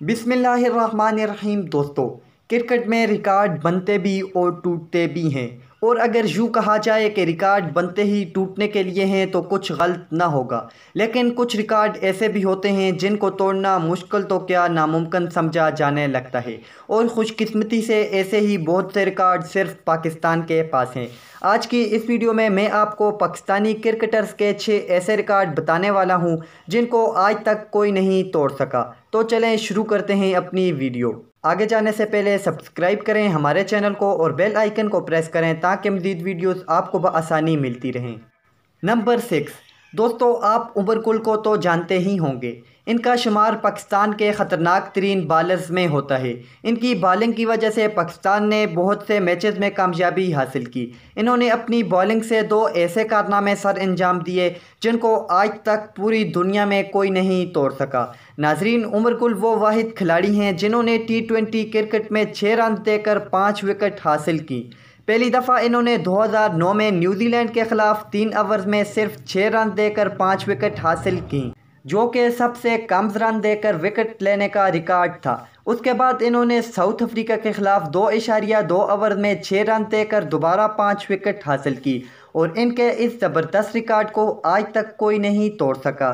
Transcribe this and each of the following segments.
बिस्मिल्लाहिर्रहमानिर्रहीम। दोस्तों, क्रिकेट में रिकॉर्ड बनते भी और टूटते भी हैं। और अगर यूँ कहा जाए कि रिकॉर्ड बनते ही टूटने के लिए हैं तो कुछ गलत ना होगा। लेकिन कुछ रिकॉर्ड ऐसे भी होते हैं जिनको तोड़ना मुश्किल तो क्या नामुमकिन समझा जाने लगता है। और खुशकिस्मती से ऐसे ही बहुत से रिकॉर्ड सिर्फ पाकिस्तान के पास हैं। आज की इस वीडियो में मैं आपको पाकिस्तानी क्रिकेटर्स के 6 ऐसे रिकॉर्ड बताने वाला हूं जिनको आज तक कोई नहीं तोड़ सका। तो चलें शुरू करते हैं अपनी वीडियो। आगे जाने से पहले सब्सक्राइब करें हमारे चैनल को और बेल आइकन को प्रेस करें ताकि मज़ीद वीडियोस आपको बआसानी मिलती रहें। नंबर 6। दोस्तों, आप उमर गुल को तो जानते ही होंगे। इनका शुमार पाकिस्तान के ख़तरनाक तरीन बॉलर्स में होता है। इनकी बॉलिंग की वजह से पाकिस्तान ने बहुत से मैचेस में कामयाबी हासिल की। इन्होंने अपनी बॉलिंग से 2 ऐसे कारनामे सर अंजाम दिए जिनको आज तक पूरी दुनिया में कोई नहीं तोड़ सका। नाजरीन, उमर गुल वो वाहिद खिलाड़ी हैं जिन्होंने T20 क्रिकेट में 6 रन देकर 5 विकेट हासिल की। पहली दफ़ा इन्होंने 2009 में न्यूजीलैंड के ख़िलाफ़ 3 ओवर्स में सिर्फ 6 रन देकर 5 विकेट हासिल की, जो कि सबसे कम रन देकर विकेट लेने का रिकॉर्ड था। उसके बाद इन्होंने साउथ अफ्रीका के ख़िलाफ़ 2.2 ओवर में 6 रन देकर दोबारा 5 विकेट हासिल की और इनके इस ज़बरदस्त रिकॉर्ड को आज तक कोई नहीं तोड़ सका।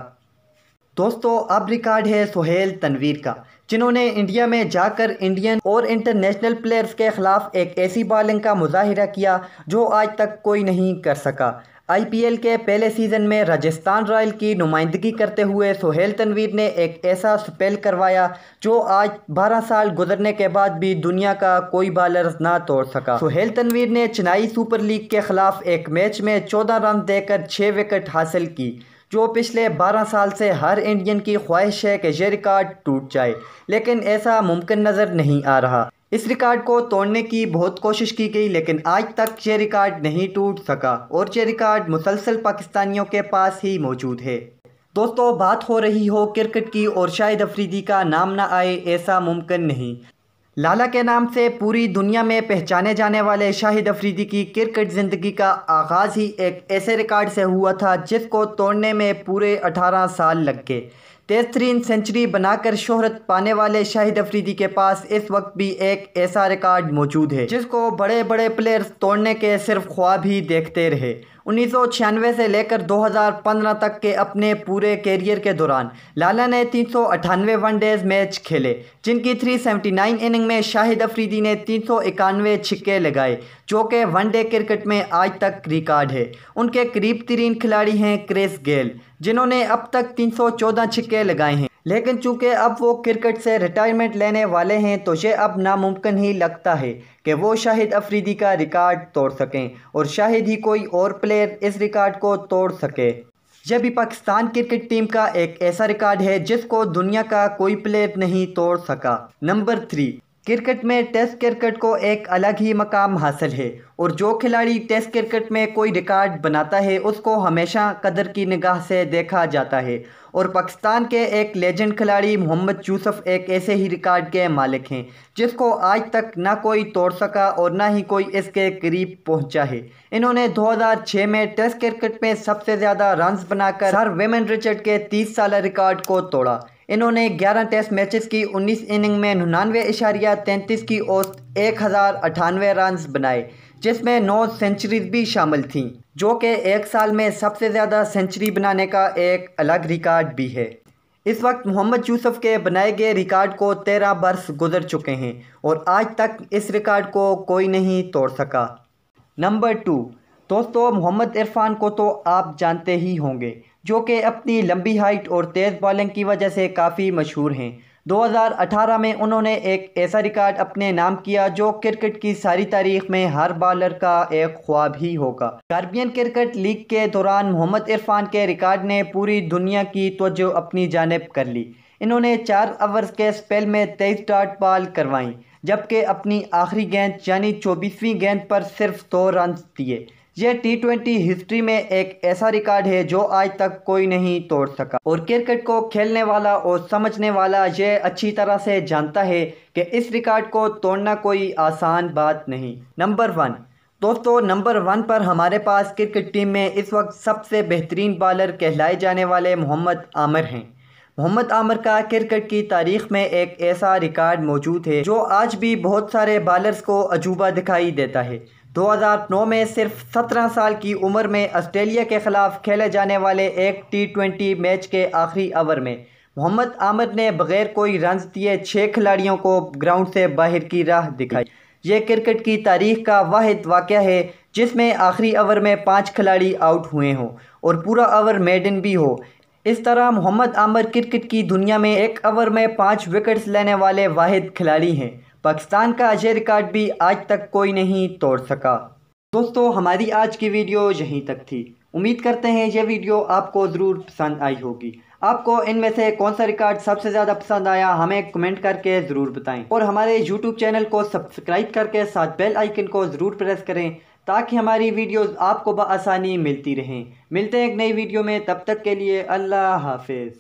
दोस्तों, अब रिकॉर्ड है सुहेल तनवीर का, जिन्होंने इंडिया में जाकर इंडियन और इंटरनेशनल प्लेयर्स के ख़िलाफ़ एक ऐसी बॉलिंग का मुजाहिरा किया जो आज तक कोई नहीं कर सका। IPL के पहले सीज़न में राजस्थान रॉयल की नुमाइंदगी करते हुए सुहेल तनवीर ने एक ऐसा स्पेल करवाया जो आज 12 साल गुजरने के बाद भी दुनिया का कोई बॉलर ना तोड़ सका। सुहेल तनवीर ने चेन्नई सुपर लीग के ख़िलाफ़ एक मैच में 14 रन देकर 6 विकेट हासिल की, जो पिछले 12 साल से हर इंडियन की ख्वाहिश है कि यह रिकॉर्ड टूट जाए, लेकिन ऐसा मुमकिन नज़र नहीं आ रहा। इस रिकॉर्ड को तोड़ने की बहुत कोशिश की गई लेकिन आज तक ये रिकॉर्ड नहीं टूट सका और ये रिकॉर्ड मुसलसल पाकिस्तानियों के पास ही मौजूद है। दोस्तों, बात हो रही हो क्रिकेट की और शाहिद अफरीदी का नाम ना आए, ऐसा मुमकिन नहीं। लाला के नाम से पूरी दुनिया में पहचाने जाने वाले शाहिद अफरीदी की क्रिकेट ज़िंदगी का आगाज़ ही एक ऐसे रिकॉर्ड से हुआ था जिसको तोड़ने में पूरे 18 साल लग गए। तेज़ तरीन सेंचुरी बनाकर शोहरत पाने वाले शाहिद अफरीदी के पास इस वक्त भी एक ऐसा रिकॉर्ड मौजूद है जिसको बड़े बड़े प्लेयर्स तोड़ने के सिर्फ ख्वाब ही देखते रहे। 1996 से लेकर 2015 तक के अपने पूरे कैरियर के दौरान लाला ने 398 वनडेज मैच खेले, जिनकी 379 इनिंग में शाहिद अफरीदी ने 391 छक्के लगाए, जो कि वनडे क्रिकेट में आज तक रिकॉर्ड है। उनके करीब तरीन खिलाड़ी हैं क्रिस गेल, जिन्होंने अब तक 314 छक्के लगाए हैं। लेकिन चूंकि अब वो क्रिकेट से रिटायरमेंट लेने वाले हैं तो ये अब नामुमकिन ही लगता है कि वो शाहिद अफरीदी का रिकॉर्ड तोड़ सकें और शायद ही कोई और प्लेयर इस रिकॉर्ड को तोड़ सके। यह भी पाकिस्तान क्रिकेट टीम का एक ऐसा रिकॉर्ड है जिसको दुनिया का कोई प्लेयर नहीं तोड़ सका। नंबर 3। क्रिकेट में टेस्ट क्रिकेट को एक अलग ही मकाम हासिल है और जो खिलाड़ी टेस्ट क्रिकेट में कोई रिकॉर्ड बनाता है उसको हमेशा कदर की निगाह से देखा जाता है। और पाकिस्तान के एक लेजेंड खिलाड़ी मोहम्मद यूसुफ एक ऐसे ही रिकॉर्ड के मालिक हैं जिसको आज तक ना कोई तोड़ सका और ना ही कोई इसके करीब पहुंचा है। इन्होंने 2006 में टेस्ट क्रिकेट में सबसे ज़्यादा रन्स बनाकर सर विवियन रिचर्ड के 30 साल रिकॉर्ड को तोड़ा। इन्होंने 11 टेस्ट मैचेस की 19 इनिंग में 99.33 की औसत 1098 रन बनाए, जिसमें 9 सेंचुरीज भी शामिल थीं, जो कि एक साल में सबसे ज़्यादा सेंचुरी बनाने का एक अलग रिकॉर्ड भी है। इस वक्त मोहम्मद यूसुफ के बनाए गए रिकॉर्ड को 13 बरस गुजर चुके हैं और आज तक इस रिकॉर्ड को कोई नहीं तोड़ सका। नंबर 2। दोस्तों, मोहम्मद इरफान को तो आप जानते ही होंगे, जो कि अपनी लंबी हाइट और तेज़ बॉलिंग की वजह से काफ़ी मशहूर हैं। 2018 में उन्होंने एक ऐसा रिकॉर्ड अपने नाम किया जो क्रिकेट की सारी तारीख में हर बॉलर का एक ख्वाब ही होगा। कार्बियन क्रिकेट लीग के दौरान मोहम्मद इरफान के रिकॉर्ड ने पूरी दुनिया की तवज्जो अपनी जानिब कर ली। इन्होंने 4 ओवर्स के स्पेल में 23 डॉट बॉल करवाई, जबकि अपनी आखिरी गेंद यानी 24वीं गेंद पर सिर्फ 2 रन दिए। यह T20 हिस्ट्री में एक ऐसा रिकॉर्ड है जो आज तक कोई नहीं तोड़ सका और क्रिकेट को खेलने वाला और समझने वाला यह अच्छी तरह से जानता है कि इस रिकॉर्ड को तोड़ना कोई आसान बात नहीं। नंबर 1। दोस्तों, नंबर 1 पर हमारे पास क्रिकेट टीम में इस वक्त सबसे बेहतरीन बॉलर कहलाए जाने वाले मोहम्मद आमिर हैं। मोहम्मद आमिर का क्रिकेट की तारीख में एक ऐसा रिकॉर्ड मौजूद है जो आज भी बहुत सारे बॉलर्स को अजूबा दिखाई देता है। 2009 में सिर्फ 17 साल की उम्र में ऑस्ट्रेलिया के खिलाफ खेले जाने वाले एक T20 मैच के आखिरी ओवर में मोहम्मद आमिर ने बगैर कोई रन दिए 6 खिलाड़ियों को ग्राउंड से बाहर की राह दिखाई। ये क्रिकेट की तारीख का वाहिद वाक़या है जिसमें आखिरी ओवर में 5 खिलाड़ी आउट हुए हों और पूरा ओवर मेडन भी हो। इस तरह मोहम्मद आमिर क्रिकेट की दुनिया में एक ओवर में 5 विकेट्स लेने वाले वाहिद खिलाड़ी हैं। पाकिस्तान का अजय रिकॉर्ड भी आज तक कोई नहीं तोड़ सका। दोस्तों, हमारी आज की वीडियो यहीं तक थी। उम्मीद करते हैं ये वीडियो आपको ज़रूर पसंद आई होगी। आपको इनमें से कौन सा रिकॉर्ड सबसे ज़्यादा पसंद आया हमें कमेंट करके ज़रूर बताएं और हमारे YouTube चैनल को सब्सक्राइब करके साथ बेल आइकन को ज़रूर प्रेस करें ताकि हमारी वीडियोस आपको बआसानी मिलती रहें। मिलते हैं एक नई वीडियो में, तब तक के लिए अल्लाह हाफिज़।